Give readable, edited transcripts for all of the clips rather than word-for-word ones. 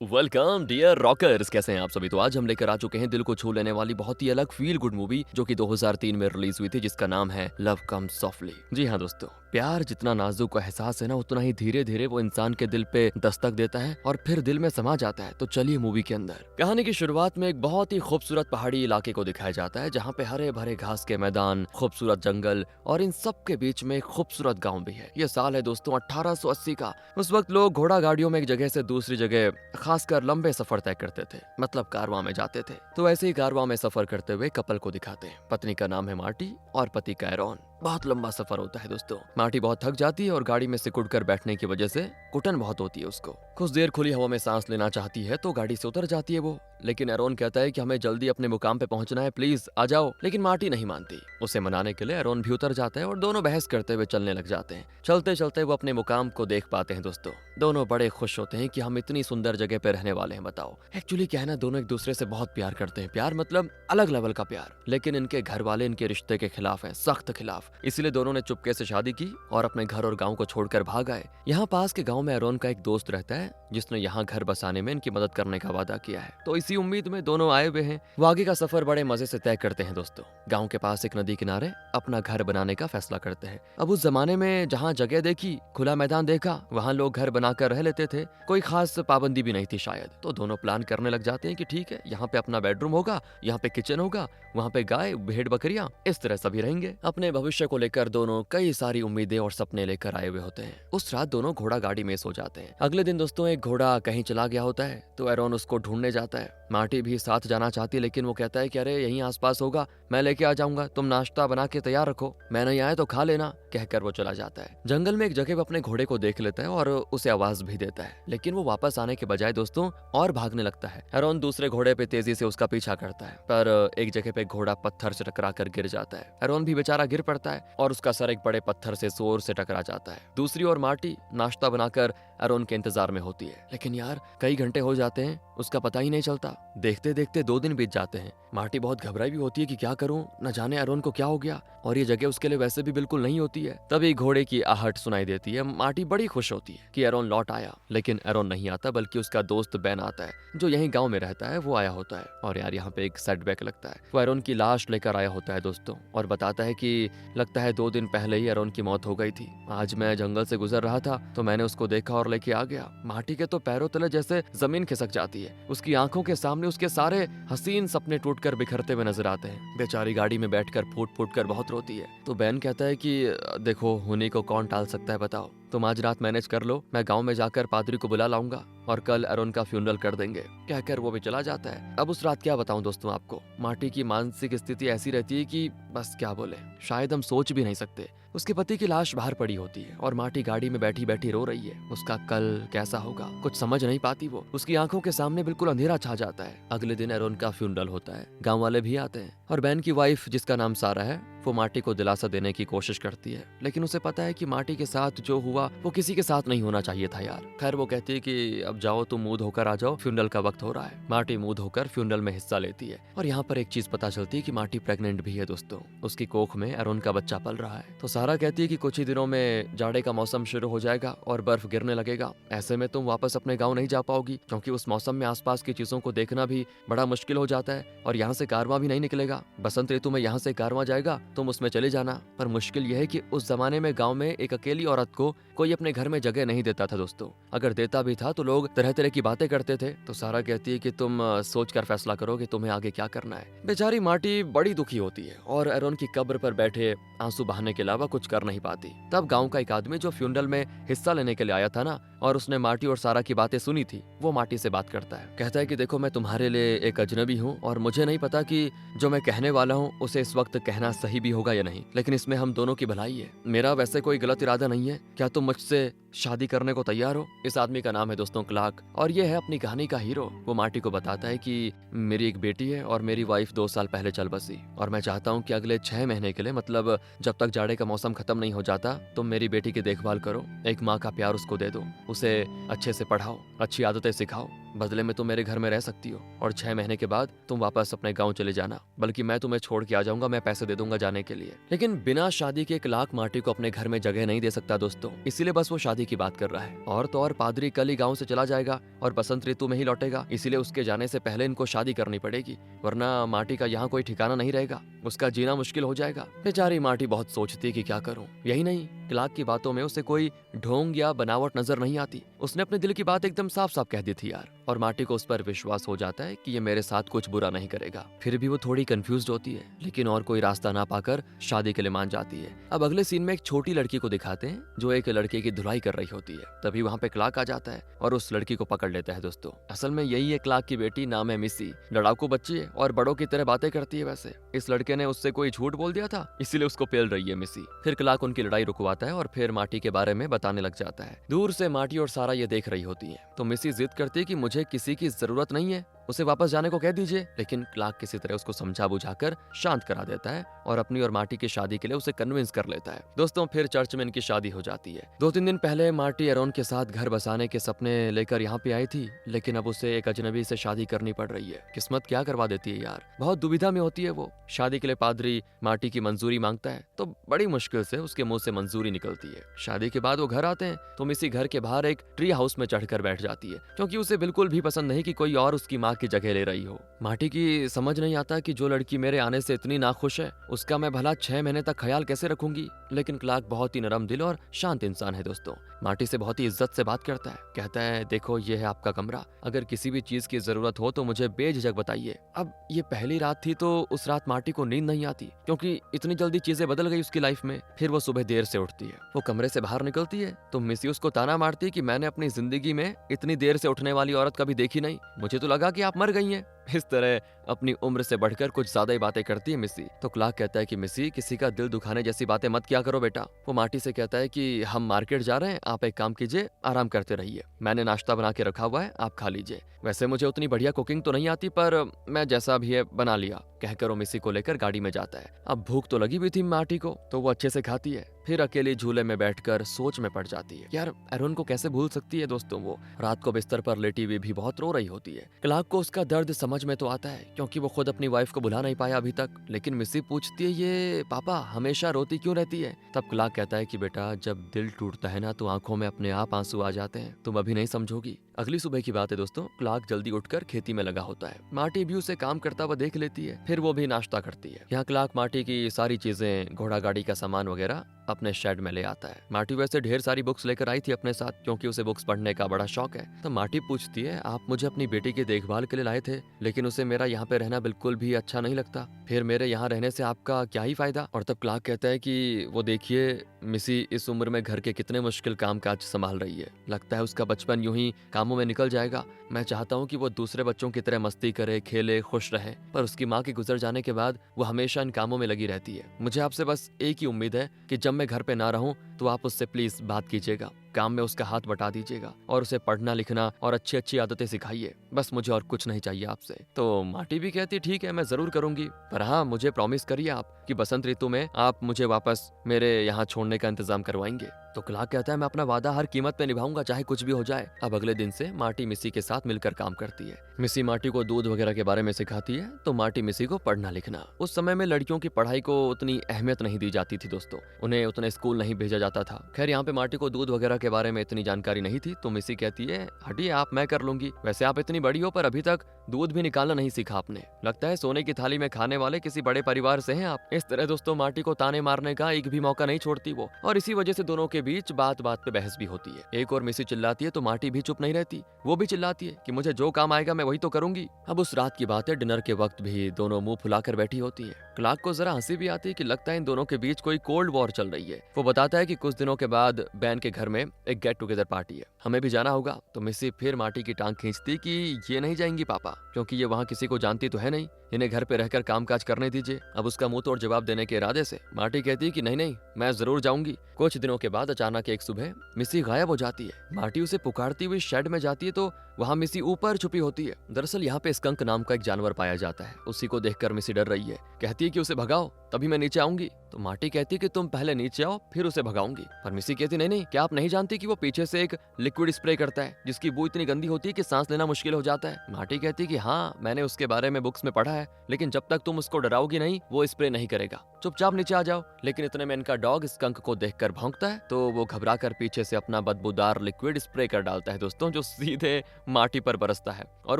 Welcome dear rockers, कैसे हैं आप सभी। तो आज हम लेकर आ चुके हैं दिल को छू लेने वाली बहुत ही अलग फील गुड मूवी जो कि 2003 में रिलीज हुई थी, जिसका नाम है लव कम्स सॉफ्टली। जी हाँ दोस्तों, प्यार जितना नाजुक एहसास है ना, उतना ही धीरे धीरे वो इंसान के दिल पे दस्तक देता है और फिर दिल में समा जाता है। तो चलिए मूवी के अंदर। कहानी की शुरुआत में एक बहुत ही खूबसूरत पहाड़ी इलाके को दिखाया जाता है, जहाँ पे हरे भरे घास के मैदान, खूबसूरत जंगल और इन सब के बीच में एक खूबसूरत गाँव भी है। ये साल है दोस्तों 1880 का। उस वक्त लोग घोड़ा गाड़ियों में एक जगह से दूसरी जगह खासकर लंबे सफर तय करते थे, मतलब कारवां में जाते थे। तो ऐसे ही कारवां में सफर करते हुए कपल को दिखाते हैं। पत्नी का नाम है मार्टी और पति का एरॉन। बहुत लंबा सफर होता है दोस्तों। मार्टी बहुत थक जाती है और गाड़ी में सिकुड़ कर बैठने की वजह से घुटन बहुत होती है उसको। कुछ देर खुली हवा में सांस लेना चाहती है तो गाड़ी से उतर जाती है वो, लेकिन एरॉन कहता है कि हमें जल्दी अपने मुकाम पे पहुंचना है, प्लीज आ जाओ। लेकिन मार्टी नहीं मानती। उसे मनाने के लिए एरॉन भी उतर जाता है और दोनों बहस करते हुए चलने लग जाते हैं। चलते चलते वो अपने मुकाम को देख पाते हैं दोस्तों। दोनों बड़े खुश होते हैं कि हम इतनी सुंदर जगह पे रहने वाले हैं। बताओ, एक्चुअली क्या है ना, दोनों एक दूसरे से बहुत प्यार करते हैं। प्यार मतलब अलग लेवल का प्यार, लेकिन इनके घर वाले इनके रिश्ते के खिलाफ हैं, सख्त खिलाफ। इसलिए दोनों ने चुपके से शादी की और अपने घर और गांव को छोड़कर भाग आए। यहाँ पास के गांव में एरॉन का एक दोस्त रहता है जिसने यहाँ घर बसाने में इनकी मदद करने का वादा किया है। तो इसी उम्मीद में दोनों आए हुए हैं। वो आगे का सफर बड़े मजे से तय करते हैं दोस्तों। गांव के पास एक नदी किनारे अपना घर बनाने का फैसला करते हैं। अब उस जमाने में जहाँ जगह देखी, खुला मैदान देखा, वहाँ लोग घर बनाकर रह लेते थे। कोई खास पाबंदी भी नहीं थी शायद। तो दोनों प्लान करने लग जाते हैं कि ठीक है, यहाँ पे अपना बेडरूम होगा, यहाँ पे किचन होगा, वहाँ पे गाय भेड़ बकरियां, इस तरह सभी रहेंगे। अपने भविष्य को लेकर दोनों कई सारी उम्मीदें और सपने लेकर आए हुए होते हैं। उस रात दोनों घोड़ा गाड़ी में सो जाते हैं। अगले दिन दोस्तों एक घोड़ा कहीं चला गया होता है, तो एरॉन उसको ढूंढने जाता है। मार्टी भी साथ जाना चाहती है, लेकिन वो कहता है कि अरे यहीं आसपास होगा, मैं लेके आ जाऊंगा, तुम नाश्ता बना के तैयार रखो, मैं नहीं आया तो खा लेना, कहकर वो चला जाता है। जंगल में एक जगह वो अपने घोड़े को देख लेता है और उसे आवाज भी देता है, लेकिन वो वापस आने के बजाय दोस्तों और भागने लगता है। एरॉन दूसरे घोड़े पे तेजी से उसका पीछा करता है, पर एक जगह पे घोड़ा पत्थर से टकरा कर गिर जाता है। एरॉन भी बेचारा गिर पड़ता है और उसका सर एक बड़े पत्थर से जोर से टकरा जाता है। दूसरी ओर मार्टी नाश्ता बनाकर एरॉन के इंतजार में होती है, लेकिन यार कई घंटे हो जाते हैं, उसका पता ही नहीं चलता। देखते देखते 2 दिन बीत जाते हैं। मार्टी बहुत घबराई भी होती है कि क्या करूं, न जाने एरॉन को क्या हो गया, और ये जगह उसके लिए वैसे भी बिल्कुल नहीं होती है। तभी घोड़े की आहट सुनाई देती है। मार्टी बड़ी खुश होती है कि एरॉन लौट आया, लेकिन एरॉन नहीं आता, बल्कि उसका दोस्त बेन आता है जो यहीं गांव में रहता है, वो आया होता है। और यार यहाँ पे एक सेटबैक लगता है। वो एरॉन की लाश लेकर आया होता है दोस्तों, और बताता है कि लगता है 2 दिन पहले ही एरॉन की मौत हो गई थी। आज मैं जंगल से गुजर रहा था तो मैंने उसको देखा और लेके आ गया। मार्टी के तो पैरों तले जैसे जमीन खिसक जाती है। उसकी आंखों के सामने उसके सारे हसीन सपने टूटकर बिखरते हुए नजर आते हैं। बेचारी गाड़ी में बैठकर फूट फूट कर बहुत रोती है। तो बैन कहता है कि देखो, होने को कौन टाल सकता है, बताओ, तुम आज रात मैनेज कर लो, मैं गांव में जाकर पादरी को बुला लाऊंगा और कल एरॉन का फ्यूनरल कर देंगे, कहकर वो भी चला जाता है। अब उस रात क्या बताऊं दोस्तों आपको, मार्टी की मानसिक स्थिति ऐसी रहती है कि बस क्या बोले, शायद हम सोच भी नहीं सकते। उसके पति की लाश बाहर पड़ी होती है और मार्टी गाड़ी में बैठी बैठी रो रही है। उसका कल कैसा होगा कुछ समझ नहीं पाती वो। उसकी आंखों के सामने बिल्कुल अंधेरा छा जाता है। अगले दिन एरॉन का फ्यूनरल होता है। गांव वाले भी आते हैं और बैन की वाइफ, जिसका नाम सारा है, वो मार्टी को दिलासा देने की कोशिश करती है, लेकिन उसे पता है कि मार्टी के साथ जो हुआ वो किसी के साथ नहीं होना चाहिए था यार। खैर वो कहती है कि अब जाओ, तुम मुंह धोकर आ जाओ, फ्यूनरल का वक्त हो रहा है। मार्टी मुंह धोकर फ्यूनरल में हिस्सा लेती है और यहाँ पर एक चीज पता चलती है कि मार्टी प्रेग्नेंट भी है दोस्तों। उसकी कोख में एरॉन का बच्चा पल रहा है। तो सारा कहती है कि कुछ ही दिनों में जाड़े का मौसम शुरू हो जाएगा और बर्फ गिरने लगेगा। ऐसे में तुम वापस अपने गाँव नहीं जा पाओगी, क्योंकि उस मौसम में आसपास की चीजों को देखना भी बड़ा मुश्किल हो जाता है और यहाँ से कारवां भी नहीं निकलेगा। बसंत ऋतु में यहाँ से कारवां जाएगा, तुम उसमें चले जाना। पर मुश्किल यह है कि उस जमाने में गांव में एक अकेली औरत को कोई अपने घर में जगह नहीं देता था दोस्तों। अगर देता भी था तो लोग तरह तरह की बातें करते थे। तो सारा कहती है कि तुम सोच कर फैसला करो कि तुम्हें आगे क्या करना है। बेचारी मार्टी बड़ी दुखी होती है और एरॉन की कब्र पर बैठे आंसू बहाने के अलावा कुछ कर नहीं पाती। तब गांव का एक आदमी जो फ्यूनरल में हिस्सा लेने के लिए आया था ना, और उसने मार्टी और सारा की बातें सुनी थी, वो मार्टी से बात करता है। कहता है कि देखो, मैं तुम्हारे लिए एक अजनबी हूँ और मुझे नहीं पता कि जो मैं कहने वाला हूँ उसे इस वक्त कहना सही भी होगा या नहीं, लेकिन इसमें हम दोनों की भलाई है। मेरा वैसे कोई गलत इरादा नहीं है। क्या तुम मुझसे शादी करने को तैयार हो? इस आदमी का नाम है दोस्तों क्लार्क, और ये है अपनी कहानी का हीरो। वो मार्टी को बताता है कि मेरी एक बेटी है और मेरी वाइफ 2 साल पहले चल बसी, और मैं चाहता हूँ कि अगले 6 महीने के लिए, मतलब जब तक जाड़े का मौसम खत्म नहीं हो जाता, तुम मेरी बेटी की देखभाल करो, एक माँ का प्यार उसको दे दो, उसे अच्छे से पढ़ाओ, अच्छी आदतें सिखाओ, बदले में तुम मेरे घर में रह सकती हो और 6 महीने के बाद तुम वापस अपने गाँव चले जाना, बल्कि मैं तुम्हें छोड़ के आ जाऊंगा, मैं पैसे दे दूंगा जाने के लिए। लेकिन बिना शादी के क्लार्क मार्टी को अपने घर में जगह नहीं दे सकता दोस्तों, इसीलिए बस वो शादी की बात कर रहा है। और तो और पादरी कल ही गाँव से चला जाएगा और बसंत ऋतु में ही लौटेगा, इसीलिए उसके जाने से पहले इनको शादी करनी पड़ेगी, वरना मार्टी का यहाँ कोई ठिकाना नहीं रहेगा, उसका जीना मुश्किल हो जाएगा। बेचारी मार्टी बहुत सोचती है कि क्या करूं। यही नहीं, क्लार्क की बातों में उसे कोई ढोंग या बनावट नजर नहीं आती। उसने अपने दिल की बात एकदम साफ साफ कह दी थी यार, और मार्टी को उस पर विश्वास हो जाता है कि ये मेरे साथ कुछ बुरा नहीं करेगा। फिर भी वो थोड़ी कंफ्यूज होती है, लेकिन और कोई रास्ता ना पाकर शादी के लिए मान जाती है। अब अगले सीन में एक छोटी लड़की को दिखाते हैं जो एक लड़के की धुलाई कर रही होती है। तभी वहाँ पे क्लार्क आ जाता है और उस लड़की को पकड़ लेता है दोस्तों। असल में यही है क्लार्क की बेटी, नाम है मिसी। लड़ाकू बच्ची है और बड़ों की तरह बातें करती है। वैसे इस लड़के ने उससे कोई झूठ बोल दिया था, इसीलिए उसको पेल रही है मिसी। फिर क्लार्क उनकी लड़ाई रुकवाता है और फिर मार्टी के बारे में बताने लग जाता है। दूर से मार्टी और सारा ये देख रही होती है तो मिसी जिद करती है कि मुझे किसी की जरूरत नहीं है, उसे वापस जाने को कह दीजिए। लेकिन क्लार्क किसी तरह उसको समझा बुझाकर शांत करा देता है और अपनी और मार्टी की शादी के लिए उसे कन्विंस कर लेता है। दोस्तों फिर चर्च में इनकी शादी हो जाती है। 2-3 दिन पहले मार्टी एरोन के साथ घर बसाने के सपने लेकर यहाँ पे आई थी, लेकिन अब उसे एक अजनबी से शादी करनी पड़ रही है। किस्मत क्या करवा देती है यार, बहुत दुविधा में होती है वो। शादी के लिए पादरी मार्टी की मंजूरी मांगता है तो बड़ी मुश्किल से उसके मुंह से मंजूरी निकलती है। शादी के बाद वो घर आते हैं तो इसी घर के बाहर एक ट्री हाउस में चढ़कर बैठ जाती है, क्योंकि उसे बिल्कुल भी पसंद नहीं कि कोई और उसकी माँ की जगह ले रही हो। मार्टी की समझ नहीं आता कि जो लड़की मेरे आने से इतनी नाखुश है उसका मैं भला 6 महीने तक ख्याल कैसे रखूंगी। लेकिन क्लार्क बहुत ही नरम दिल और शांत इंसान है दोस्तों। मार्टी से बहुत ही इज्जत से बात करता है, कहता है देखो ये है आपका कमरा, अगर किसी भी चीज की जरूरत हो तो मुझे बेझिझक बताइए। अब ये पहली रात थी तो उस रात मार्टी को नींद नहीं आती, क्योंकि इतनी जल्दी चीजें बदल गई उसकी लाइफ में। फिर वो सुबह देर से उठती है, वो कमरे से बाहर निकलती है तो मिसी उसको ताना मारती है कि मैंने अपनी जिंदगी में इतनी देर से उठने वाली औरत कभी देखी नहीं, मुझे तो लगा कि आप मर गई हैं। इस तरह अपनी उम्र से बढ़कर कुछ ज्यादा ही बातें करती है मिसी। तो क्लार्क कहता है कि मिसी किसी का दिल दुखाने जैसी बातें मत किया करो बेटा। वो मार्टी से कहता है कि हम मार्केट जा रहे हैं, आप एक काम कीजिए, आराम करते रहिए, मैंने नाश्ता बना के रखा हुआ है, आप खा लीजिए। वैसे मुझे उतनी बढ़िया कुकिंग तो नहीं आती, पर मैं जैसा भी है बना लिया, कहकर वो मिसी को लेकर गाड़ी में जाता है। अब भूख तो लगी भी थी मार्टी को तो वो अच्छे से खाती है, फिर अकेली झूले में बैठकर सोच में पड़ जाती है। यार एरोन को कैसे भूल सकती है दोस्तों, वो रात को बिस्तर पर लेटी हुई भी बहुत रो रही होती है। क्लार्क को उसका दर्द समझ में तो आता है, क्योंकि वो खुद अपनी वाइफ को भुला नहीं पाया अभी तक। लेकिन मिसी पूछती है ये पापा हमेशा रोती क्यों रहती है। तब क्लार्क कहता है कि बेटा जब दिल टूटता है ना तो आंखों में अपने आप आंसू आ जाते हैं, तुम अभी नहीं समझोगी। अगली सुबह की बात है दोस्तों, क्लार्क जल्दी उठकर खेती में लगा होता है। मार्टी भी उसे काम करता हुआ देख लेती है, फिर वो भी नाश्ता करती है। यहाँ क्लार्क मार्टी की सारी चीजें, घोड़ा गाड़ी का सामान वगैरह अपने शेड में ले आता है। मार्टी वैसे ढेर सारी बुक्स लेकर आई थी अपने साथ, क्योंकि उसे बुक्स पढ़ने का बड़ा शौक है। तो मार्टी पूछती है आप मुझे अपनी बेटी की देखभाल के लिए लाए थे, लेकिन उसे मेरा यहाँ पे रहना बिल्कुल भी अच्छा नहीं लगता, फिर मेरे यहाँ रहने से आपका क्या ही फायदा। और तब क्लार्क कहता है कि वो देखिए मिसी इस उम्र में घर के कितने मुश्किल काम काज संभाल रही है, लगता है उसका बचपन यूं ही कामों में निकल जाएगा। मैं चाहता हूँ कि वो दूसरे बच्चों की तरह मस्ती करे, खेले, खुश रहे, पर उसकी माँ के गुजर जाने के बाद वो हमेशा इन कामों में लगी रहती है। मुझे आपसे बस एक ही उम्मीद है कि जब मैं घर पे ना रहूं तो आप उससे प्लीज बात कीजिएगा, काम में उसका हाथ बटा दीजिएगा और उसे पढ़ना लिखना और अच्छी अच्छी आदतें सिखाइए, बस मुझे और कुछ नहीं चाहिए आपसे। तो मार्टी भी कहती ठीक है मैं जरूर करूंगी, पर हाँ मुझे प्रॉमिस करिए आप कि बसंत ऋतु में आप मुझे वापस मेरे यहाँ छोड़ने का इंतजाम करवाएंगे। तो क्लार्क कहता है मैं अपना वादा हर कीमत पे निभाऊंगा, चाहे कुछ भी हो जाए। अब अगले दिन से मार्टी मिसी के साथ मिलकर काम करती है। मिसी मार्टी को दूध वगैरह के बारे में सिखाती है तो मार्टी मिसी को पढ़ना लिखना। उस समय में लड़कियों की पढ़ाई को उतनी अहमियत नहीं दी जाती थी दोस्तों, उन्हें उतने स्कूल नहीं भेजा जाता था। खैर यहाँ पे मार्टी को दूध वगैरह के बारे में इतनी जानकारी नहीं थी तो मिसी कहती है हटिए आप, मैं कर लूंगी, वैसे आप इतनी बड़ी हो पर अभी तक दूध भी निकालना नहीं सीखा आपने, लगता है सोने की थाली में खाने वाले किसी बड़े परिवार से हैं आप। इस तरह दोस्तों मार्टी को ताने मारने का एक भी मौका नहीं छोड़ती वो, और इसी वजह से दोनों के बीच बात बात पे बहस भी होती है। एक और मिसी चिल्लाती है तो मार्टी भी चुप नहीं रहती, वो भी चिल्लाती है कि मुझे जो काम आएगा मैं वही तो करूंगी। अब उस रात की बात है, डिनर के वक्त भी दोनों मुंह फुलाकर बैठी होती है। क्लार्क को जरा हंसी भी आती है कि लगता है इन दोनों के बीच कोई कोल्ड वॉर चल रही है। वो बताता है कि कुछ दिनों के बाद बैन के घर में एक गेट टुगेदर पार्टी है, हमें भी जाना होगा। तो मिसी फिर मार्टी की टांग खींचती कि ये नहीं जाएंगी पापा, क्योंकि ये वहाँ किसी को जानती तो है नहीं, इन्हें घर पे रहकर कामकाज करने दीजिए। अब उसका मुंह तोड़ जवाब देने के इरादे से मार्टी कहती है कि नहीं नहीं मैं जरूर जाऊंगी। कुछ दिनों के बाद बाद अचानक एक सुबह मिसी गायब हो जाती है। मार्टी उसे पुकारती हुई शेड में जाती है तो वहाँ मिसी ऊपर छुपी होती है। दरअसल यहाँ पे स्कंक नाम का एक जानवर पाया जाता है। उसी को देखकर मिसी डर रही है, कहती है कि उसे भगाओ तभी मैं नीचे आऊंगी। तो मार्टी कहती है कि तुम पहले नीचे आओ फिर उसे भगाऊंगी। पर मिसी कहती नहीं नहीं, क्या आप नहीं जानती कि वो पीछे से एक लिक्विड स्प्रे करता है जिसकी बू इतनी गंदी होती है कि सांस लेना मुश्किल हो जाता है। मार्टी कहती है कि हाँ मैंने उसके बारे में बुक्स में पढ़ा है, लेकिन जब तक तुम उसको डराओगी नहीं वो स्प्रे नहीं करेगा, चुपचाप नीचे आ जाओ। लेकिन इतने में इनका डॉग स्कंक को देखकर भौंकता है तो वो घबराकर पीछे से अपना बदबूदार लिक्विड स्प्रे कर डालता है दोस्तों, जो सीधे मार्टी पर बरसता है और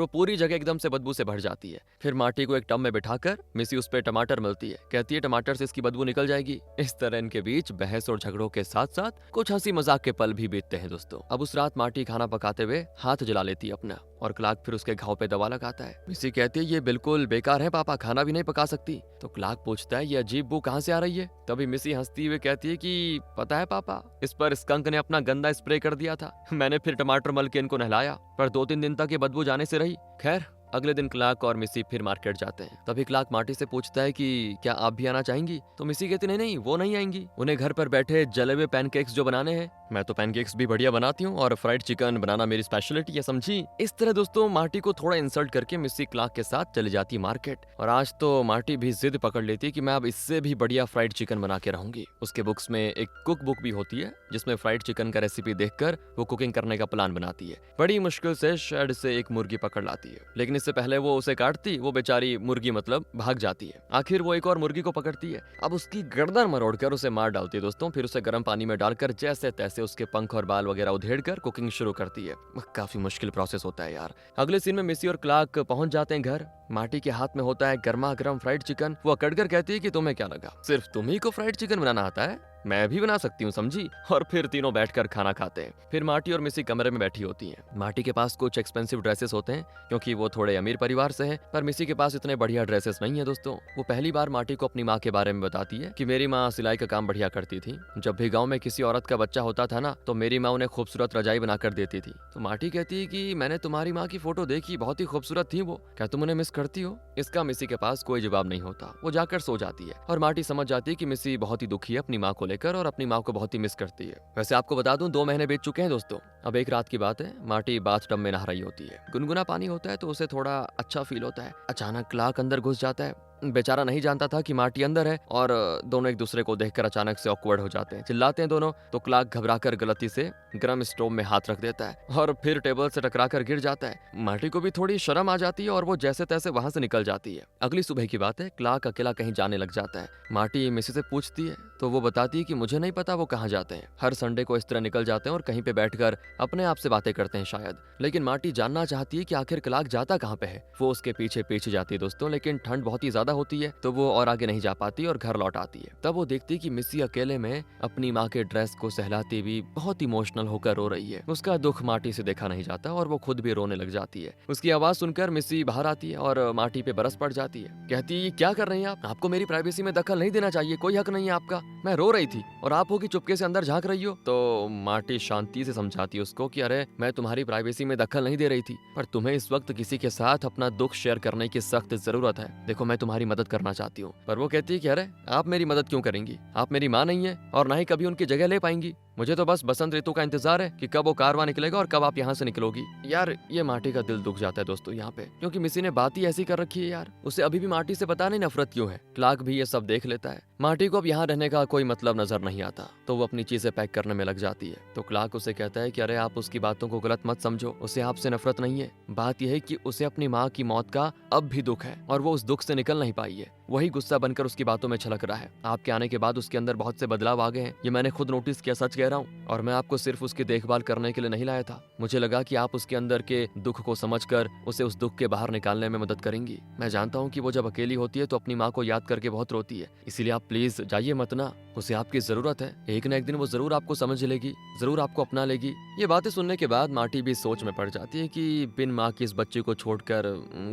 वो पूरी जगह एकदम से बदबू से भर जाती है। फिर मार्टी को एक टब में बिठाकर मिसी उस पे टमाटर मिलती है, कहती है टमाटर से इसकी बदबू निकल जाएगी। इस तरह इनके बीच बहस और झगड़ों के साथ साथ कुछ हंसी मजाक के पल भी बीतते हैं दोस्तों। अब उस रात मार्टी खाना पकाते हुए हाथ जला लेती है अपना और क्लार्क फिर उसके घाव पे दवा लगाता है। मिसी कहती है ये बिल्कुल बेकार है पापा, खाना भी नहीं पका सकती। तो क्लार्क पूछता है ये अजीब बू कहाँ से आ रही है। तभी मिसी हंसती हुए कहती है कि पता है पापा, इस पर स्कंक ने अपना गंदा स्प्रे कर दिया था। मैंने फिर टमाटर मल के इनको नहलाया पर 2-3 दिन तक ये बदबू जाने से रही। खैर अगले दिन क्लार्क और मिसी फिर मार्केट जाते हैं। तभी क्लार्क मार्टी से पूछता है कि क्या आप भी आना चाहेंगी। तो मिसी कहती नहीं नहीं वो नहीं आएंगी, उन्हें घर पर बैठे जले हुए पैनकेक्स जो बनाने हैं। मैं तो पैनकेक्स भी बढ़िया बनाती हूँ और फ्राइड चिकन बनाना मेरी स्पेशलिटी है, समझी। इस तरह दोस्तों मार्टी को थोड़ा इंसल्ट करके मिसी क्लार्क के साथ चली जाती है मार्केट। और आज तो मार्टी भी जिद पकड़ लेती है कि मैं अब इससे भी बढ़िया फ्राइड चिकन बना के रहूंगी। उसके बुक्स में एक कुक बुक भी होती है जिसमें फ्राइड चिकन का रेसिपी देखकर वो कुकिंग करने का प्लान बनाती है। बड़ी मुश्किल से शेड से एक मुर्गी पकड़ लाती है, लेकिन इससे पहले वो उसे काटती वो बेचारी मुर्गी मतलब भाग जाती है। आखिर वो एक और मुर्गी को पकड़ती है, अब उसकी गर्दन मरोड़कर उसे मार डालती है दोस्तों। फिर उसे गर्म पानी में डालकर जैसे तैसे उसके पंख और बाल वगैरह उधेड़कर कुकिंग शुरू करती है। काफी मुश्किल प्रोसेस होता है यार। अगले सीन में मिसी और क्लार्क पहुंच जाते हैं घर। मार्टी के हाथ में होता है गर्मा गर्म फ्राइड चिकन। वो अकड़कर कहती है कि तुम्हें क्या लगा सिर्फ तुम्ही को फ्राइड चिकन बनाना आता है, मैं भी बना सकती हूँ, समझी। और फिर तीनों बैठकर खाना खाते हैं। फिर मार्टी और मिसी कमरे में बैठी होती हैं। मार्टी के पास कुछ एक्सपेंसिव ड्रेसेस होते हैं क्योंकि वो थोड़े अमीर परिवार से है, पर मिसी के पास इतने बढ़िया ड्रेसेस नहीं है दोस्तों। वो पहली बार मार्टी को अपनी माँ के बारे में बताती है कि मेरी माँ सिलाई का काम बढ़िया करती थी। जब भी गाँव में किसी औरत का बच्चा होता था ना तो मेरी माँ उन्हें खूबसूरत रजाई बनाकर देती थी। तो मार्टी कहती है कि मैंने तुम्हारी माँ की फोटो देखी, बहुत ही खूबसूरत थी वो, क्या तुम उन्हें मिस करती हो। इसका मिसी के पास कोई जवाब नहीं होता। वो जाकर सो जाती है और मार्टी समझ जाती है कि मिसी बहुत ही दुखी है अपनी माँ को लेकर और अपनी माँ को बहुत ही मिस करती है। वैसे आपको बता दूं 2 महीने बीत चुके हैं दोस्तों। अब एक रात की बात है, मार्टी बाथटब में नहा रही होती है। गुनगुना पानी होता है तो उसे थोड़ा अच्छा फील होता है। अचानक क्लार्क अंदर घुस जाता है। बेचारा नहीं जानता था कि मार्टी अंदर है और दोनों एक दूसरे को देखकर अचानक से ऑकवर्ड हो जाते हैं, चिल्लाते हैं दोनों। तो क्लार्क घबराकर गलती से गरम स्टोव में हाथ रख देता है और फिर टेबल से टकराकर गिर जाता है। मार्टी को भी थोड़ी शर्म आ जाती है और वो जैसे तैसे वहां से निकल जाती है। अगली सुबह की बात है, क्लार्क अकेला कहीं जाने लग जाता है। मार्टी मिसी से पूछती है तो वो बताती है कि मुझे नहीं पता वो कहाँ जाते हैं, हर संडे को इस तरह निकल जाते हैं और कहीं पे बैठकर अपने आप से बातें करते हैं शायद। लेकिन मार्टी जानना चाहती है कि आखिर क्लार्क जाता कहाँ पे है। वो उसके पीछे पीछे जाती है दोस्तों, लेकिन ठंड बहुत ही ज्यादा होती है तो वो और आगे नहीं जा पाती और घर लौट आती है। तब वो देखती कि मिसी अकेले में अपनी माँ के ड्रेस को सहलाती हुई बहुत इमोशनल होकर रो रही है। उसका दुख मार्टी से देखा नहीं जाता और वो खुद भी रोने लग जाती है। उसकी आवाज सुनकर मिसी बाहर आती है और मार्टी पे बरस पड़ जाती है। कहती है क्या कर रही हैं आप, आपको मेरी प्राइवेसी में दखल नहीं देना चाहिए, कोई हक नहीं है आपका। मैं रो रही थी और आप हो कि चुपके से अंदर झांक रही हो। तो मार्टी शांति से समझाती है उसको कि अरे मैं तुम्हारी प्राइवेसी में दखल नहीं दे रही थी, पर तुम्हें इस वक्त किसी के साथ अपना दुख शेयर करने की सख्त जरूरत है। देखो मैं तुम्हारी मदद करना चाहती हूँ। पर वो कहती है कि अरे आप मेरी मदद क्यों करेंगी, आप मेरी माँ नहीं है और ना ही कभी उनकी जगह ले पाएंगी। मुझे तो बस बसंत ऋतु का इंतजार है कि कब वो कारवां निकलेगा और कब आप यहाँ से निकलोगी। यार ये मार्टी का दिल दुख जाता है दोस्तों यहाँ पे, क्योंकि मिसी ने बात ही ऐसी कर रखी है यार। उसे अभी भी मार्टी से पता नहीं नफरत क्यों है। क्लार्क भी ये सब देख लेता है। मार्टी को अब यहाँ रहने का कोई मतलब नजर नहीं आता तो वो अपनी चीजें पैक करने में लग जाती है। तो क्लार्क उसे कहता है कि अरे आप उसकी बातों को गलत मत समझो, उसे आपसे नफरत नहीं है। बात यह है कि उसे अपनी माँ की मौत का अब भी दुख है और वो उस दुख से निकल नहीं पाई है। वही गुस्सा बनकर उसकी बातों में छलक रहा है। आपके आने के बाद उसके अंदर बहुत से बदलाव आ गए हैं, ये मैंने खुद नोटिस किया, सच कह रहा हूँ। और मैं आपको सिर्फ उसकी देखभाल करने के लिए नहीं लाया था। मुझे लगा कि आप उसके अंदर के दुख को समझकर उसे उस दुख के बाहर निकालने में मदद करेंगी। मैं जानता हूँ कि वो जब अकेली होती है तो अपनी माँ को याद करके बहुत रोती है, इसीलिए आप प्लीज जाइए मत ना, उसे आपकी जरूरत है। एक न एक दिन वो जरूर आपको समझ लेगी, जरूर आपको अपना लेगी। ये बातें सुनने के बाद मार्टी भी सोच में पड़ जाती है कि बिन माँ की इस बच्चे को छोड़कर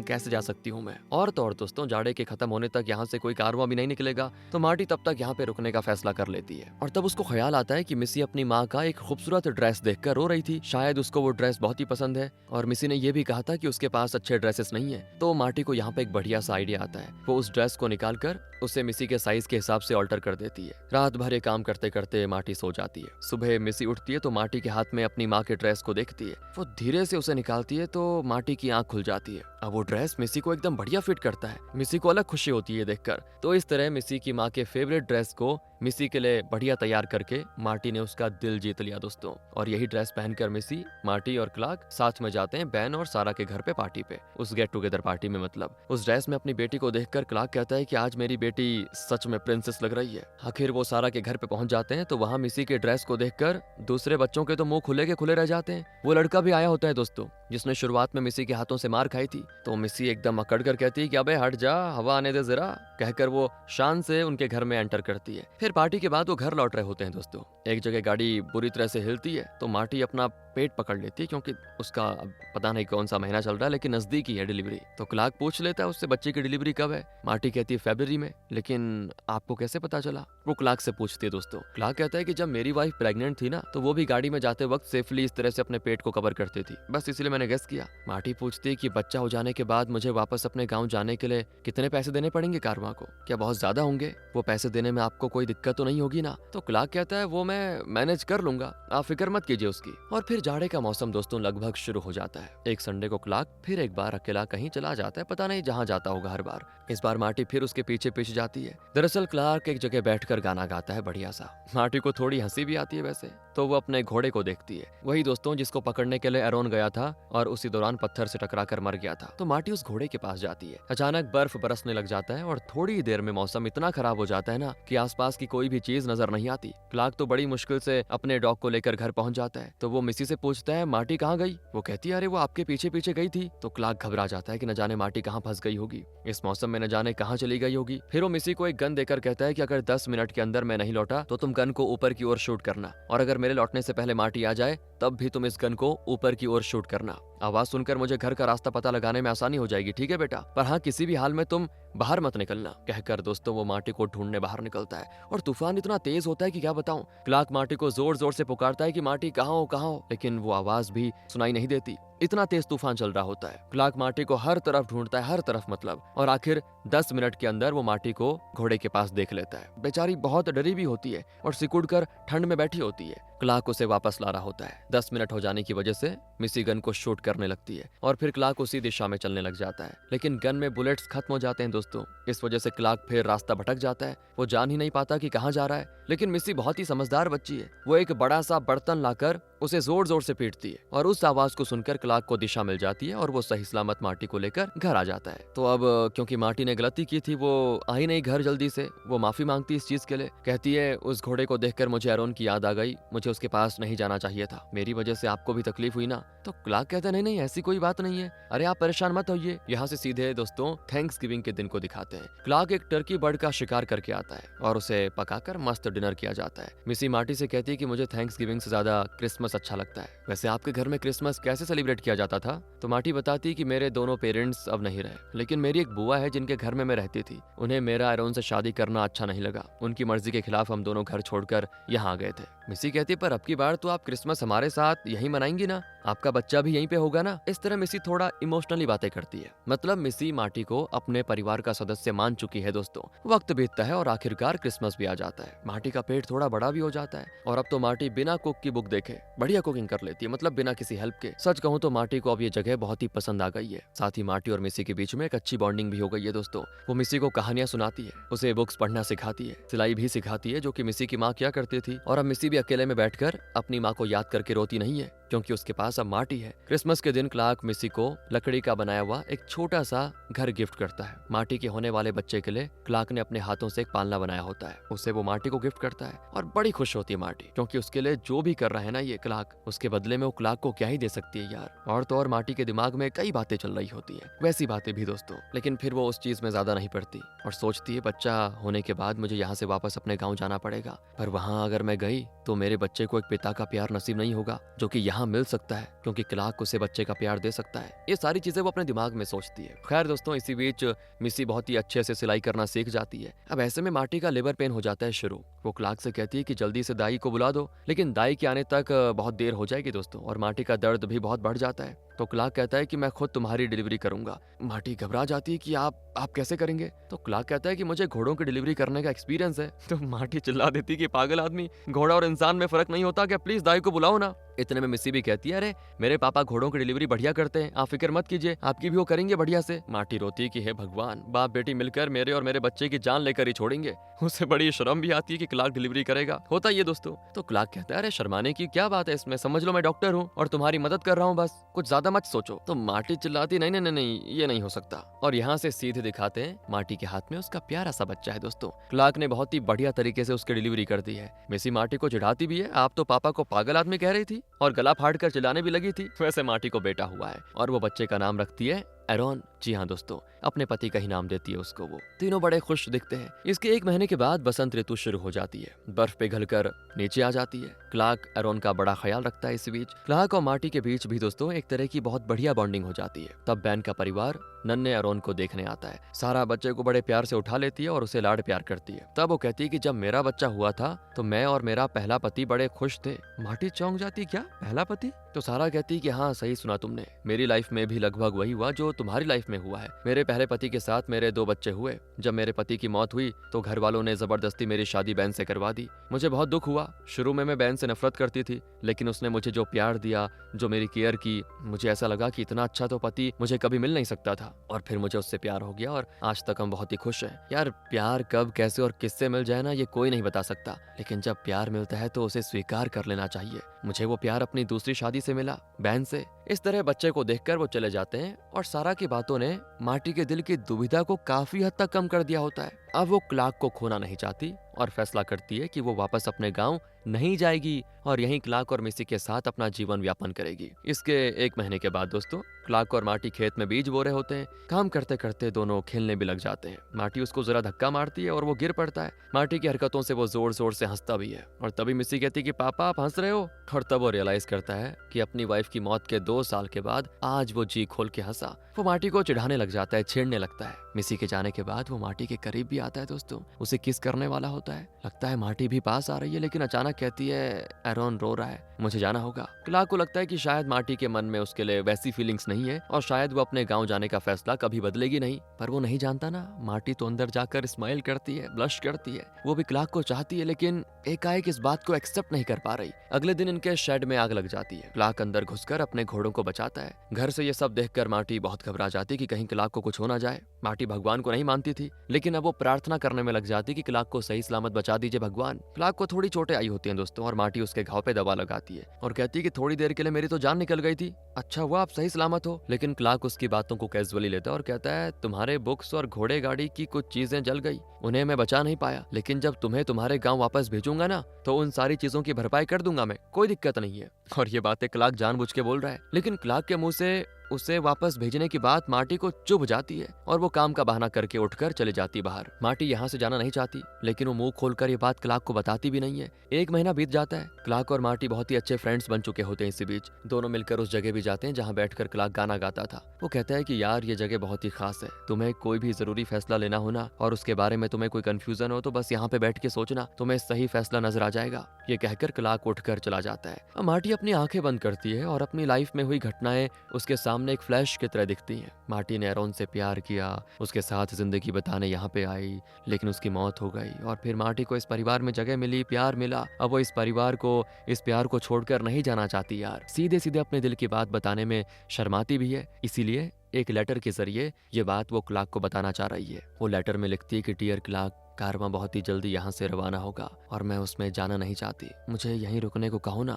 कैसे जा सकती हूँ मैं। और तो और दोस्तों जाड़े के खत्म होने तक यहाँ से कोई कारवां भी नहीं निकलेगा तो मार्टी तब तक यहाँ पे रुकने का फैसला कर लेती है। और तब उसको ख्याल आता है कि मिसी अपनी माँ का एक खूबसूरत ड्रेस देखकर रो रही थी, शायद उसको वो ड्रेस बहुत ही पसंद है और मिसी ने ये भी कहा था कि उसके पास अच्छे ड्रेसेस नहीं है। तो मार्टी को यहाँ पे एक बढ़िया सा आइडिया आता है। वो उस ड्रेस को निकाल कर उसे मिसी के साइज के हिसाब से ऑल्टर कर देती है। रात भर ये काम करते करते माटी सो जाती है। सुबह मिसी उठती है तो माटी के हाथ में अपनी माँ के ड्रेस को देखती है। वो धीरे से उसे निकालती है तो माटी की आंख खुल जाती है। अब वो ड्रेस मिसी को एकदम बढ़िया फिट करता है। मिसी को अलग खुशी होती है देखकर। तो इस तरह मिसी की माँ के फेवरेट ड्रेस को मिसी के लिए बढ़िया तैयार करके मार्टी ने उसका दिल जीत लिया दोस्तों। और यही ड्रेस पहनकर मिसी, मार्टी और क्लार्क साथ में जाते हैं बैन और सारा के घर पे पार्टी पे, उस गेट टुगेदर पार्टी में। मतलब उस ड्रेस में अपनी बेटी को देखकर क्लार्क कहता है कि आज मेरी बेटी सच में प्रिंसेस लग रही है। आखिर वो सारा के घर पे पहुंच जाते हैं तो वहाँ मिसी के ड्रेस को देखकर दूसरे बच्चों के तो मुंह खुले के खुले रह जाते हैं। वो लड़का भी आया होता है दोस्तों जिसने शुरुआत में मिसी के हाथों से मार खाई थी। तो मिसी एकदम अकड़ कर कहती है कि अबे हट जा, हवा आने दे जरा, कहकर वो शान से उनके घर में एंटर करती है। फिर पार्टी के बाद वो घर लौट रहे होते हैं दोस्तों। एक जगह गाड़ी बुरी तरह से हिलती है तो मार्टी अपना पेट पकड़ लेती है क्योंकि उसका अब पता नहीं कौन सा महीना चल रहा है लेकिन नजदीक ही है डिलीवरी। तो क्लार्क पूछ लेता है उससे बच्चे की डिलीवरी कब है। मार्टी कहती है फरवरी में। लेकिन आपको कैसे पता चला, वो क्लार्क से पूछती है दोस्तों। क्लार्क कहता है कि जब मेरी वाइफ प्रेग्नेंट थी ना तो वो भी गाड़ी में जाते वक्त सेफली इस तरह से अपने पेट को कवर करती थी, बस इसलिए मैंने गेस किया। मार्टी पूछती है कि बच्चा हो जाने के बाद मुझे वापस अपने गाँव जाने के लिए कितने पैसे देने पड़ेंगे कारवां को, क्या बहुत ज्यादा होंगे? वो पैसे देने में आपको कोई दिक्कत तो नहीं होगी ना? तो क्लार्क कहता है वो मैं मैनेज कर लूंगा, आप फिक्र मत कीजिए उसकी। और फिर जाड़े का मौसम दोस्तों लगभग शुरू हो जाता है। एक संडे को क्लार्क फिर एक बार अकेला कहीं चला जाता है, पता नहीं जहाँ जाता होगा हर बार। इस बार मार्टी फिर उसके पीछे पीछे जाती है। दरअसल क्लार्क एक जगह बैठकर गाना गाता है बढ़िया सा। मार्टी को थोड़ी हंसी भी आती है वैसे। तो वो अपने घोड़े को देखती है, वही दोस्तों जिसको पकड़ने के लिए एरोन गया था और उसी दौरान पत्थर से टकराकर मर गया था। तो मार्टी उस घोड़े के पास जाती है। अचानक बर्फ बरसने लग जाता है और थोड़ी देर में मौसम इतना खराब हो जाता है ना कि आसपास की कोई भी चीज नजर नहीं आती। क्लार्क तो बड़ी मुश्किल से अपने डॉग को लेकर घर पहुंच जाता है। तो वो मिसी से पूछता है मार्टी कहाँ गई? वो कहती है अरे वो आपके पीछे पीछे गई थी। तो क्लार्क घबरा जाता है कि न जाने मार्टी कहाँ फंस गई होगी, इस मौसम में न जाने कहाँ चली गई होगी। फिर वो मिसी को एक गन देकर कहता है कि अगर 10 मिनट के अंदर मैं नहीं लौटा तो तुम गन को ऊपर की ओर शूट करना, और अगर मेरे लौटने से पहले मार्टी आ जाए तब भी तुम इस गन को ऊपर की ओर शूट करना। आवाज सुनकर मुझे घर का रास्ता पता लगाने में आसानी हो जाएगी, ठीक है बेटा? पर हाँ किसी भी हाल में तुम बाहर मत निकलना। कहकर दोस्तों वो मार्टी को ढूंढने बाहर निकलता है और तूफान इतना तेज होता है कि क्या बताऊं। क्लार्क मार्टी को जोर जोर से पुकारता है कि मार्टी कहाँ हो कहाँ हो, लेकिन वो आवाज भी सुनाई नहीं देती। इतना तेज तूफान चल रहा होता है। क्लार्क मार्टी को हर तरफ ढूंढता है, हर तरफ मतलब, और आखिर 10 मिनट के अंदर वो मार्टी को घोड़े के पास देख लेता है। बेचारी बहुत डरी भी होती है और सिकुड़ कर ठंड में बैठी होती है। क्लार्क उसे वापस ला रहा होता है। 10 मिनट हो जाने की वजह से मिसी गन को शूट करने लगती है और फिर क्लार्क उसी दिशा में चलने लग जाता है, लेकिन गन में बुलेट्स खत्म हो जाते हैं दोस्तों। इस वजह से क्लार्क फिर रास्ता भटक जाता है। वो जान ही नहीं पाता कि कहाँ जा रहा है। लेकिन मिसी बहुत ही समझदार बच्ची है। वो एक बड़ा सा बर्तन लाकर उसे जोर जोर से पीटती है और उस आवाज को सुनकर क्लार्क को दिशा मिल जाती है और वो सही सलामत मार्टी को लेकर घर आ जाता है। तो अब क्योंकि मार्टी ने गलती की थी वो आई नहीं घर जल्दी से। वो माफी मांगती इस चीज के लिए, कहती है उस घोड़े को देखकर मुझे एरोन की याद आ गई, मुझे उसके पास नहीं जाना चाहिए था, मेरी वजह से आपको भी तकलीफ हुई ना? तो क्लार्क कहता है नहीं नहीं ऐसी कोई बात नहीं है, अरे आप परेशान मत होइए। यहाँ से सीधे दोस्तों थैंक्स गिविंग के दिन को दिखाते हैं। क्लार्क एक टर्की बर्ड का शिकार करके आता है और उसे पकाकर मस्त डिनर किया जाता है। मिसी मार्टी से कहती है कि मुझे थैंक्स गिविंग से ज्यादा क्रिसमस अच्छा लगता है। वैसे आपके घर में क्रिसमस कैसे सेलिब्रेट किया जाता था? तो मार्टी बताती है कि मेरे दोनों पेरेंट्स अब नहीं रहे, लेकिन मेरी एक बुआ है जिनके घर में मैं रहती थी। उन्हें मेरा एरोन से शादी करना अच्छा नहीं लगा, उनकी मर्जी के खिलाफ हम दोनों घर छोड़कर यहाँ आ गए थे। मिसी कहती है पर अब की बार तो आप क्रिसमस हमारे साथ यहीं मनाएंगी ना, आपका बच्चा भी यहीं पे होगा ना? इस तरह मिसी थोड़ा इमोशनली बातें करती है। मतलब मिसी मार्टी को अपने परिवार का सदस्य मान चुकी है दोस्तों। वक्त बीतता है और आखिरकार क्रिसमस भी आ जाता है। मार्टी का पेट थोड़ा बड़ा भी हो जाता है और अब तो मार्टी बिना कुक की बुक देखे बढ़िया कुकिंग कर लेती है, मतलब बिना किसी हेल्प के। सच कहूँ तो मार्टी को अब ये जगह बहुत ही पसंद आ गई है। साथ ही मार्टी और मिसी के बीच में एक अच्छी बॉन्डिंग भी हो गई है दोस्तों। वो मिसी को कहानियां सुनाती है, उसे बुक्स पढ़ना सिखाती है, सिलाई भी सिखाती है, जो कि मिसी की माँ क्या करती थी। और अब मिसी भी अकेले में बैठकर अपनी माँ को याद करके रोती नहीं है क्योंकि उसके पास अब मार्टी है। क्रिसमस के दिन क्लार्क मिसी को लकड़ी का बनाया हुआ एक छोटा सा घर गिफ्ट करता है। मार्टी के होने वाले बच्चे के लिए क्लार्क ने अपने हाथों से एक पालना बनाया होता है, उसे वो मार्टी को गिफ्ट करता है और बड़ी खुश होती है मार्टी, क्योंकि उसके लिए जो भी कर रहा है ना ये क्लार्क, उसके बदले में वो क्लार्क को क्या ही दे सकती है यार। और तो और मार्टी के दिमाग में कई बातें चल रही होती है, वैसी बातें भी दोस्तों, लेकिन फिर वो उस चीज में ज्यादा नहीं पड़ती और सोचती है बच्चा होने के बाद मुझे यहाँ से वापस अपने गाँव जाना पड़ेगा, पर वहाँ अगर मैं गई तो मेरे बच्चे को एक पिता का प्यार नसीब नहीं होगा जो कि यहाँ मिल सकता है, क्योंकि क्लार्क उसे बच्चे का प्यार दे सकता है। ये सारी चीजें वो अपने दिमाग में सोचती है। खैर दोस्तों इसी बीच मिसी बहुत ही अच्छे से सिलाई करना सीख जाती है। अब ऐसे में मार्टी का लेबर पेन हो जाता है शुरू। वो क्लार्क से कहती है कि जल्दी से दाई को बुला दो, लेकिन दाई के आने तक बहुत देर हो जाएगी दोस्तों और मार्टी का दर्द भी बहुत बढ़ जाता है। तो क्लार्क कहता है कि मैं खुद तुम्हारी डिलीवरी करूंगा। मार्टी घबरा जाती है कि आप कैसे करेंगे? तो क्लार्क कहता है कि मुझे घोड़ों की डिलीवरी करने का एक्सपीरियंस है। तो मार्टी चिल्ला देती है कि पागल आदमी, घोड़ा और इंसान में फर्क नहीं होता क्या? प्लीज दाई को बुलाओ ना। इतने में मिस्सी भी कहती है, अरे मेरे पापा घोड़ों की डिलीवरी बढ़िया करते हैं, आप फिक्र मत कीजिए, आपकी भी वो करेंगे बढ़िया से। मार्टी रोती है कि हे भगवान, बाप बेटी मिलकर मेरे और मेरे बच्चे की जान लेकर ही छोड़ेंगे। उसे बड़ी शर्म भी आती है कि क्लार्क डिलीवरी करेगा। होता ये दोस्तों। तो क्लार्क कहता है, अरे शर्माने की क्या बात है इसमें, समझ लो मैं डॉक्टर हूँ और तुम्हारी मदद कर रहा हूँ, बस कुछ ज्यादा मत सोचो। तो मार्टी चिल्लाती, नहीं नहीं नहीं नहीं, ये नहीं हो सकता। और यहाँ से सीधे दिखाते हैं मार्टी के हाथ में उसका प्यारा सा बच्चा है दोस्तों। क्लार्क ने बहुत ही बढ़िया तरीके से उसकी डिलीवरी कर दी है। मिसी मार्टी को चिढ़ाती भी है, आप तो पापा को पागल आदमी कह रही थी, और गला फाड़ कर चिल्लाने भी लगी थी। वैसे मार्टी को बेटा हुआ है और वो बच्चे का नाम रखती है एरॉन। जी हाँ दोस्तों, अपने पति का ही नाम देती है उसको। वो तीनों बड़े खुश दिखते हैं। इसके 1 महीने के बाद बसंत ऋतु शुरू हो जाती है, बर्फ पिघलकर नीचे आ जाती है। क्लार्क एरॉन का बड़ा ख्याल रखता है। इस बीच क्लार्क और मार्टी के बीच भी दोस्तों एक तरह की बहुत बढ़िया बॉन्डिंग हो जाती है। तब बैन का परिवार नन्हे एरॉन को देखने आता है। सारा बच्चे को बड़े प्यार से उठा लेती है और उसे लाड प्यार करती है। तब वो कहती है कि जब मेरा बच्चा हुआ था तो मैं और मेरा पहला पति बड़े खुश थे। मार्टी चौंक जाती, क्या पहला पति? तो सारा कहती है कि हाँ सही सुना तुमने, मेरी लाइफ में भी लगभग वही हुआ जो तुम्हारी लाइफ में हुआ है। मेरे पहले पति के साथ मेरे 2 बच्चे हुए। जब मेरे पति की मौत हुई तो घर वालों ने जबरदस्ती मेरी शादी बैन से करवा दी। मुझे बहुत दुख हुआ। शुरू में मैं बैन से नफरत करती थी, लेकिन उसने मुझे जो प्यार दिया, जो मेरी केयर की, मुझे ऐसा लगा कि इतना अच्छा तो पति मुझे कभी मिल नहीं सकता था। और फिर मुझे उससे प्यार हो गया और आज तक हम बहुत ही खुश हैं। यार प्यार कब, कैसे और किससे मिल जाए ना, ये कोई नहीं बता सकता, लेकिन जब प्यार मिलता है तो उसे स्वीकार कर लेना चाहिए। मुझे वो प्यार अपनी दूसरी शादी से मिला, बैन से। इस तरह बच्चे को देखकर वो चले जाते हैं और सारा की बातों ने मार्टी के दिल की दुविधा को काफी हद तक कम कर दिया होता है। अब वो क्लार्क को खोना नहीं चाहती और फैसला करती है कि वो वापस अपने गांव नहीं जाएगी और यहीं क्लार्क और मिसी के साथ अपना जीवन व्यापन करेगी। इसके 1 महीने के बाद दोस्तों क्लार्क और मार्टी खेत में बीज बो रहे होते हैं। काम करते करते दोनों खेलने भी लग जाते हैं। मार्टी उसको जरा धक्का मारती है और वो गिर पड़ता है। मार्टी की हरकतों से वो जोर जोर से हंसता भी है और तभी मिसी कहती है कि पापा आप हंस रहे हो। और तब वो रियलाइज करता है कि अपनी वाइफ की मौत के 2 साल के बाद आज वो जी खोल के हंसा। वो मार्टी को चिढ़ाने लग जाता है, छेड़ने लगता है। मिसी के जाने के बाद वो मार्टी के करीब भी आता है दोस्तों, उसे किस करने वाला होता है। लगता है मार्टी भी पास आ रही है, लेकिन अचानक कहती है एरॉन रो रहा है, मुझे जाना होगा। क्लार्क को लगता है कि शायद मार्टी के मन में उसके लिए वैसी फीलिंग्स नहीं है और शायद वो अपने गांव जाने का फैसला कभी बदलेगी नहीं। पर वो नहीं जानता ना, मार्टी तो अंदर जाकर स्माइल करती है, ब्लश करती है। वो भी क्लार्क को चाहती है, लेकिन एकाएक इस बात को एक्सेप्ट नहीं कर पा रही। अगले दिन इनके शेड में आग लग जाती है। क्लार्क अंदर घुसकर अपने घोड़ों को बचाता है। घर से ये सब देखकर मार्टी बहुत घबरा जाती कि कहीं क्लार्क को कुछ हो ना जाए। मार्टी भगवान को नहीं मानती थी, लेकिन अब वो प्रार्थना करने में लग जाती कि क्लार्क को सही सलामत बचा दीजिए भगवान। क्लार्क को थोड़ी चोटें आई होती हैं दोस्तों और मार्टी उसके घाव पे दवा लगाती है और कहती है कि थोड़ी देर के लिए मेरी तो जान निकल गई थी, अच्छा हुआ आप सही सलामत हो। लेकिन क्लार्क उसकी बातों को कैजुअली लेता है और कहता है तुम्हारे बुक्स और घोड़े गाड़ी की कुछ चीजें जल गई, उन्हें मैं बचा नहीं पाया, लेकिन जब तुम्हें तुम्हारे गांव वापस भेजूंगा ना तो उन सारी चीजों की भरपाई कर दूंगा मैं, कोई दिक्कत नहीं है। और ये बातें क्लार्क जानबूझ के बोल रहा है, लेकिन क्लार्क के मुंह से उसे वापस भेजने की बात मार्टी को चुभ जाती है और वो काम का बहाना करके उठकर चले जाती बाहर। मार्टी यहाँ से जाना नहीं चाहती, लेकिन वो मुंह खोलकर ये बात क्लार्क को बताती भी नहीं है। 1 महीना बीत जाता है। क्लार्क और मार्टी बहुत ही अच्छे फ्रेंड्स बन चुके होते हैं। इसी बीच दोनों मिलकर उस जगह भी जाते हैं जहाँ बैठकर क्लार्क गाना गाता था। वो कहता है कि यार ये जगह बहुत ही खास है, तुम्हें कोई भी जरूरी फैसला लेना हो ना और उसके बारे में तुम्हें कोई कंफ्यूजन हो तो बस यहाँ पे बैठ के सोचना, तुम्हें सही फैसला नजर आ जाएगा। ये कहकर क्लार्क उठकर चला जाता है। मार्टी अपनी आंखें बंद करती है और अपनी लाइफ में हुई घटनाएं उसके सामने एक फ्लैश की तरह दिखती हैं। मार्टी ने एरॉन से प्यार किया, उसके साथ जिंदगी बिताने यहाँ पे आई, लेकिन उसकी मौत हो गई और फिर मार्टी को इस परिवार में जगह मिली, प्यार मिला। अब वो इस परिवार को, इस प्यार को छोड़कर नहीं जाना चाहती यार। सीधे सीधे अपने दिल की बात बताने में शर्माती भी है, इसीलिए एक लेटर के जरिए ये बात वो क्लार्क को बताना चाह रही है। वो लेटर में लिखती है कि डियर क्लार्क, कारवां बहुत ही जल्दी यहाँ से रवाना होगा और मैं उसमें जाना नहीं चाहती, मुझे यहीं रुकने को कहो ना।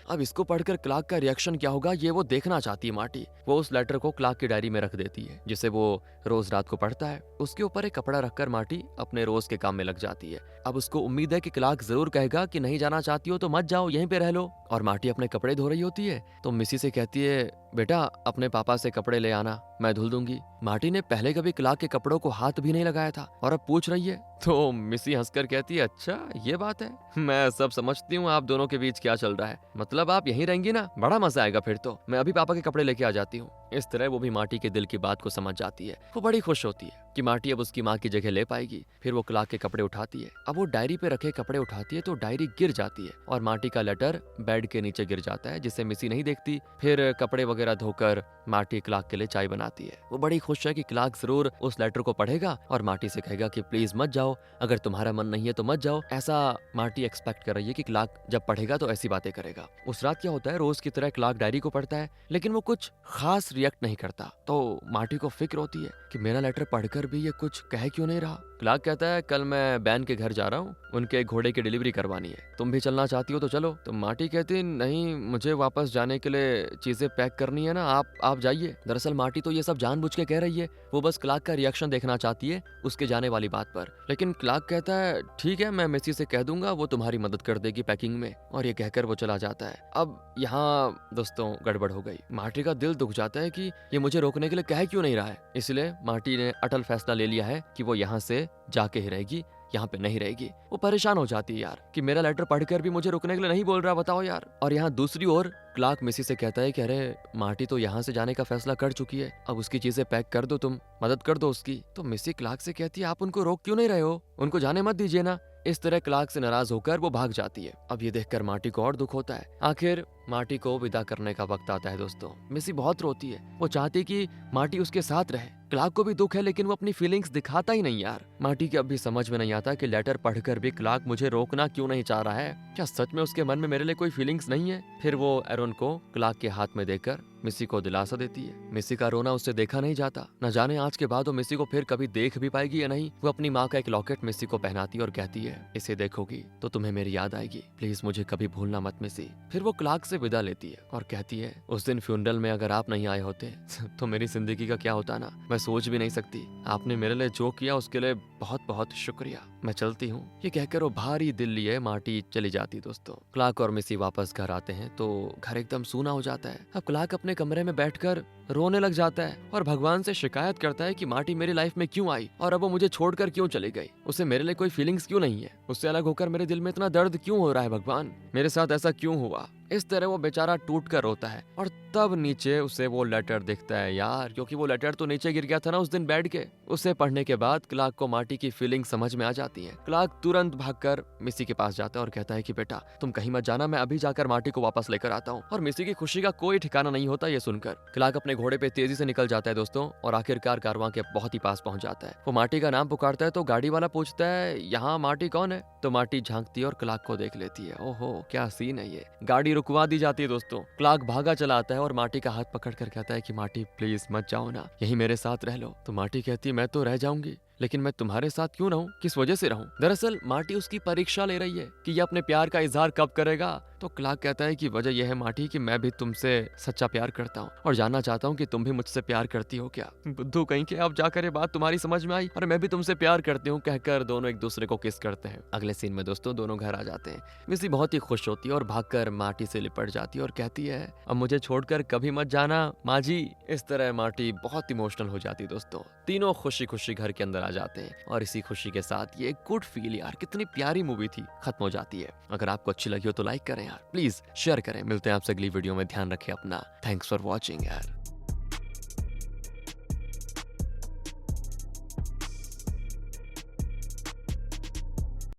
अब इसको पढ़कर क्लार्क का रिएक्शन क्या होगा ये वो देखना चाहती है मार्टी। वो उस लेटर को क्लार्क की डायरी में रख देती है, जिसे वो रोज रात को पढ़ता है। उसके ऊपर एक कपड़ा रखकर मार्टी अपने रोज के काम में लग जाती है। अब उसको उम्मीद है कि क्लार्क जरूर कहेगा कि नहीं जाना चाहती हो तो मत जाओ, यहीं पे रह लो। और मार्टी अपने कपड़े धो रही होती है तो मिसी से कहती है बेटा अपने पापा से कपड़े ले आना, मैं धुल दूंगी। मार्टी ने पहले कभी क्लार्क के कपड़ों को हाथ भी नहीं लगाया था और अब पूछ रही है तो मिसी हंसकर कहती है, अच्छा ये बात है, मैं सब समझती हूँ आप दोनों के बीच क्या चल रहा है। मतलब आप यहीं रहेंगी ना, बड़ा मजा आएगा फिर तो। मैं अभी पापा के कपड़े लेके आ जाती हूँ। इस तरह वो भी मार्टी के दिल की बात को समझ जाती है। वो बड़ी खुश होती है कि मार्टी अब उसकी माँ की जगह ले पाएगी। फिर वो क्लार्क के कपड़े उठाती है। अब वो डायरी पे रखे कपड़े उठाती है तो डायरी गिर जाती है और मार्टी का लेटर बेड के नीचे गिर जाता है, जिसे मिसी नहीं देखती। फिर कपड़े वगैरह धोकर मार्टी क्लार्क के लिए चाय बनाती है। वो बड़ी खुश है कि क्लार्क जरूर उस लेटर को पढ़ेगा और मार्टी से कहेगा कि प्लीज मत जाओ, अगर तुम्हारा मन नहीं है तो मत जाओ। ऐसा मार्टी एक्सपेक्ट कर रही है कि क्लार्क जब पढ़ेगा तो ऐसी बातें करेगा। उस रात क्या होता है, रोज की तरह क्लार्क डायरी को पढ़ता है, लेकिन वो कुछ खास रिएक्ट नहीं करता। तो मार्टी को फिक्र होती है कि मेरा लेटर पढ़कर भी ये कुछ कह क्यों नहीं रहा। क्लार्क कहता है, कल मैं बैन के घर जा रहा हूँ, उनके घोड़े की डिलीवरी करवानी है, तुम भी चलना चाहती हो तो चलो। तो मार्टी कहती, नहीं मुझे वापस जाने के लिए चीजें पैक करनी है ना, आप जाइए। दरअसल मार्टी तो ये सब जानबूझ के कह रही है, वो बस क्लार्क का रिएक्शन देखना चाहती है उसके जाने वाली बात पर। लेकिन क्लार्क कहता है, ठीक है मैं मिसी से कह दूंगा, वो तुम्हारी मदद कर देगी पैकिंग में। और ये कहकर वो चला जाता है। अब यहाँ दोस्तों गड़बड़ हो गई। मार्टी का दिल दुख जाता है कि ये मुझे रोकने के लिए कह क्यों नहीं रहा है। इसलिए मार्टी ने अटल फैसला ले लिया है कि वो यहाँ से जाके ही रहेगी, यहाँ पे नहीं रहेगी। वो परेशान हो जाती है यार कि मेरा लेटर पढ़कर भी मुझे रुकने के लिए नहीं बोल रहा, बताओ यार। और यहाँ दूसरी ओर क्लार्क मिसी से कहता है कि अरे मार्टी तो यहाँ से जाने का फैसला कर चुकी है, अब उसकी चीजें पैक कर दो, तुम मदद कर दो उसकी। तो मिसी क्लार्क से कहती है, आप उनको रोक क्यों नहीं रहे हो, उनको जाने मत दीजिए ना। इस तरह क्लार्क से नाराज होकर वो भाग जाती है। अब ये देखकर मार्टी को और दुख होता है। आखिर मार्टी को विदा करने का वक्त आता है दोस्तों। मिसी बहुत रोती है, वो चाहती कि मार्टी उसके साथ रहे। क्लार्क को भी दुख है लेकिन वो अपनी फीलिंग्स दिखाता ही नहीं यार। मार्टी के अब भी समझ में नहीं आता कि लेटर पढ़कर भी क्लार्क मुझे रोकना क्यों नहीं चाह रहा है। क्या सच में उसके मन में मेरे लिए कोई फीलिंग्स नहीं है। फिर वो एरोन को क्लार्क के हाथ में देकर मिसी को दिलासा देती है। मिसी का रोना उससे देखा नहीं जाता। न जाने आज के बाद वो मिसी को फिर कभी देख भी पाएगी या नहीं। वो अपनी माँ का एक लॉकेट मिसी को पहनाती है और कहती है, इसे देखोगी तो तुम्हें मेरी याद आएगी, प्लीज मुझे कभी भूलना मत मिसी। फिर वो क्लार्क से विदा लेती है और कहती है, उस दिन फ्यूनरल में अगर आप नहीं आए होते तो मेरी जिंदगी का क्या होता ना, मैं सोच भी नहीं सकती। आपने मेरे लिए जो किया उसके लिए बहुत बहुत शुक्रिया, मैं चलती हूँ। ये कहकर वो भारी दिल लिए मार्टी चली जाती। दोस्तों क्लार्क और मिसी वापस घर आते हैं तो घर एकदम सूना हो जाता है। अब क्लार्क अपने कमरे में बैठकर रोने लग जाता है और भगवान से शिकायत करता है कि मार्टी मेरी लाइफ में क्यों आई और अब वो मुझे छोड़कर क्यों चली गई। उसे मेरे लिए कोई फीलिंग्स क्यों नहीं है, उससे अलग होकर मेरे दिल में इतना दर्द क्यों हो रहा है, भगवान मेरे साथ ऐसा क्यों हुआ। इस तरह वो बेचारा टूट कर रोता है और तब नीचे उसे वो लेटर दिखता है यार, क्योंकि वो लेटर तो नीचे गिर गया था ना उस दिन बैठ के। उसे पढ़ने के बाद क्लार्क को मार्टी की फीलिंग समझ में आ जाती है। क्लार्क तुरंत भागकर मिसी के पास जाता है और कहता है कि बेटा तुम कहीं मत जाना, मैं अभी जाकर मार्टी को वापस लेकर आता हूँ। और मिसी की खुशी का कोई ठिकाना नहीं होता ये सुनकर। क्लार्क अपने घोड़े पे तेजी से निकल जाता है दोस्तों और आखिरकार कारवां के बहुत ही पास पहुंच जाता है। वो मार्टी का नाम पुकारता है तो गाड़ी वाला पूछता है, यहाँ मार्टी कौन है। तो मार्टी झांकती है और क्लार्क को देख लेती है। ओहो क्या सीन है ये। गाड़ी रुकवा दी जाती है दोस्तों। क्लार्क भागा चला आता है और मार्टी का हाथ पकड़ कर कहता है कि मार्टी प्लीज मत जाओ ना, यही मेरे साथ रह लो। तो मार्टी कहती है, मैं तो रह जाऊंगी लेकिन मैं तुम्हारे साथ क्यों रहूं, किस वजह से रहूं। दरअसल मार्टी उसकी परीक्षा ले रही है कि ये अपने प्यार का इजहार कब करेगा। तो क्लार्क कहता है कि वजह यह है मार्टी कि मैं भी तुमसे सच्चा प्यार करता हूँ और जानना चाहता हूँ कि तुम भी मुझसे प्यार करती हो क्या। बुद्धू कहीं के, अब जाकर ये बात तुम्हारी समझ में आई और मैं भी तुमसे प्यार करती हूँ कहकर दोनों एक दूसरे को किस करते हैं। अगले सीन में दोस्तों दोनों घर आ जाते हैं। मिसी बहुत ही खुश होती है और भागकर मार्टी से लिपट जाती है और कहती है, अब मुझे छोड़कर कभी मत जाना माँ जी। इस तरह मार्टी बहुत इमोशनल हो जाती है दोस्तों। तीनों खुशी खुशी घर के अंदर आ जाते हैं और इसी खुशी के साथ ये गुड फील यार, कितनी प्यारी मूवी थी, खत्म हो जाती है। अगर आपको अच्छी लगी हो तो लाइक करें यार, प्लीज शेयर करें। मिलते हैं आपसे अगली वीडियो में, ध्यान रखें अपना। थैंक्स फॉर वॉचिंग यार।